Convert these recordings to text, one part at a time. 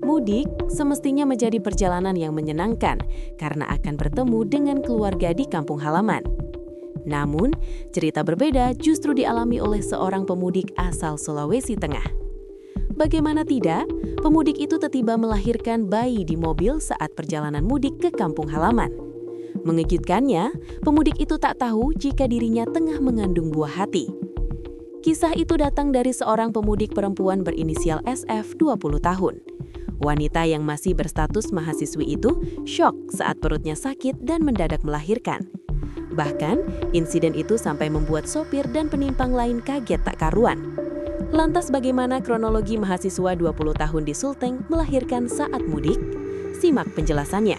Mudik semestinya menjadi perjalanan yang menyenangkan karena akan bertemu dengan keluarga di kampung halaman. Namun, cerita berbeda justru dialami oleh seorang pemudik asal Sulawesi Tengah. Bagaimana tidak, pemudik itu tiba-tiba melahirkan bayi di mobil saat perjalanan mudik ke kampung halaman. Mengejutkannya, pemudik itu tak tahu jika dirinya tengah mengandung buah hati. Kisah itu datang dari seorang pemudik perempuan berinisial SF 20 tahun. Wanita yang masih berstatus mahasiswi itu syok saat perutnya sakit dan mendadak melahirkan. Bahkan, insiden itu sampai membuat sopir dan penumpang lain kaget tak karuan. Lantas bagaimana kronologi mahasiswa 20 tahun di Sulteng melahirkan saat mudik? Simak penjelasannya.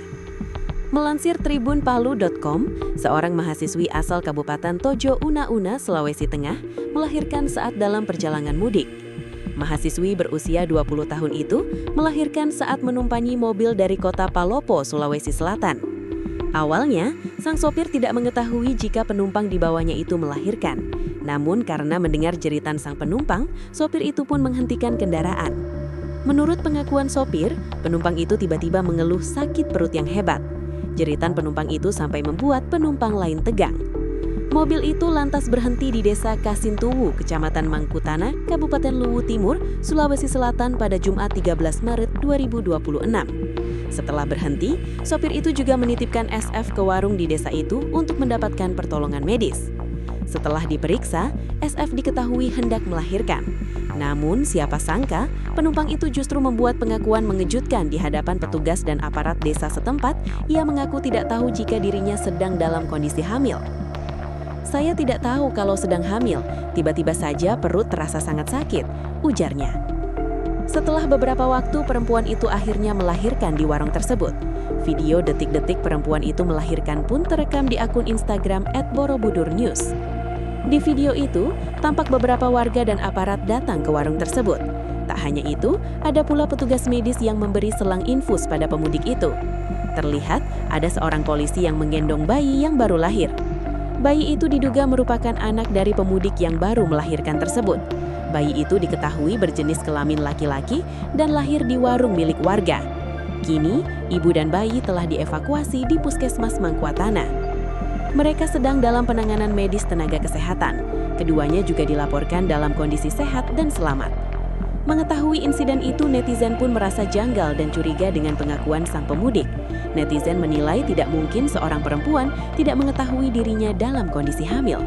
Melansir tribunpalu.com, seorang mahasiswi asal Kabupaten Tojo Una-Una, Sulawesi Tengah, melahirkan saat dalam perjalanan mudik. Mahasiswi berusia 20 tahun itu melahirkan saat menumpangi mobil dari kota Palopo, Sulawesi Selatan. Awalnya, sang sopir tidak mengetahui jika penumpang di bawahnya itu melahirkan. Namun karena mendengar jeritan sang penumpang, sopir itu pun menghentikan kendaraan. Menurut pengakuan sopir, penumpang itu tiba-tiba mengeluh sakit perut yang hebat. Jeritan penumpang itu sampai membuat penumpang lain tegang. Mobil itu lantas berhenti di desa Kasintuwu, Kecamatan Mangkutana, Kabupaten Luwu Timur, Sulawesi Selatan pada Jumat 13 Maret 2026. Setelah berhenti, sopir itu juga menitipkan SF ke warung di desa itu untuk mendapatkan pertolongan medis. Setelah diperiksa, SF diketahui hendak melahirkan. Namun, siapa sangka, penumpang itu justru membuat pengakuan mengejutkan di hadapan petugas dan aparat desa setempat. Ia mengaku tidak tahu jika dirinya sedang dalam kondisi hamil. "Saya tidak tahu kalau sedang hamil, tiba-tiba saja perut terasa sangat sakit," ujarnya. Setelah beberapa waktu, perempuan itu akhirnya melahirkan di warung tersebut. Video detik-detik perempuan itu melahirkan pun terekam di akun Instagram @borobudurnews. Di video itu, tampak beberapa warga dan aparat datang ke warung tersebut. Tak hanya itu, ada pula petugas medis yang memberi selang infus pada pemudik itu. Terlihat ada seorang polisi yang menggendong bayi yang baru lahir. Bayi itu diduga merupakan anak dari pemudik yang baru melahirkan tersebut. Bayi itu diketahui berjenis kelamin laki-laki dan lahir di warung milik warga. Kini, ibu dan bayi telah dievakuasi di Puskesmas Mangkuatana. Mereka sedang dalam penanganan medis tenaga kesehatan. Keduanya juga dilaporkan dalam kondisi sehat dan selamat. Mengetahui insiden itu, netizen pun merasa janggal dan curiga dengan pengakuan sang pemudik. Netizen menilai tidak mungkin seorang perempuan tidak mengetahui dirinya dalam kondisi hamil.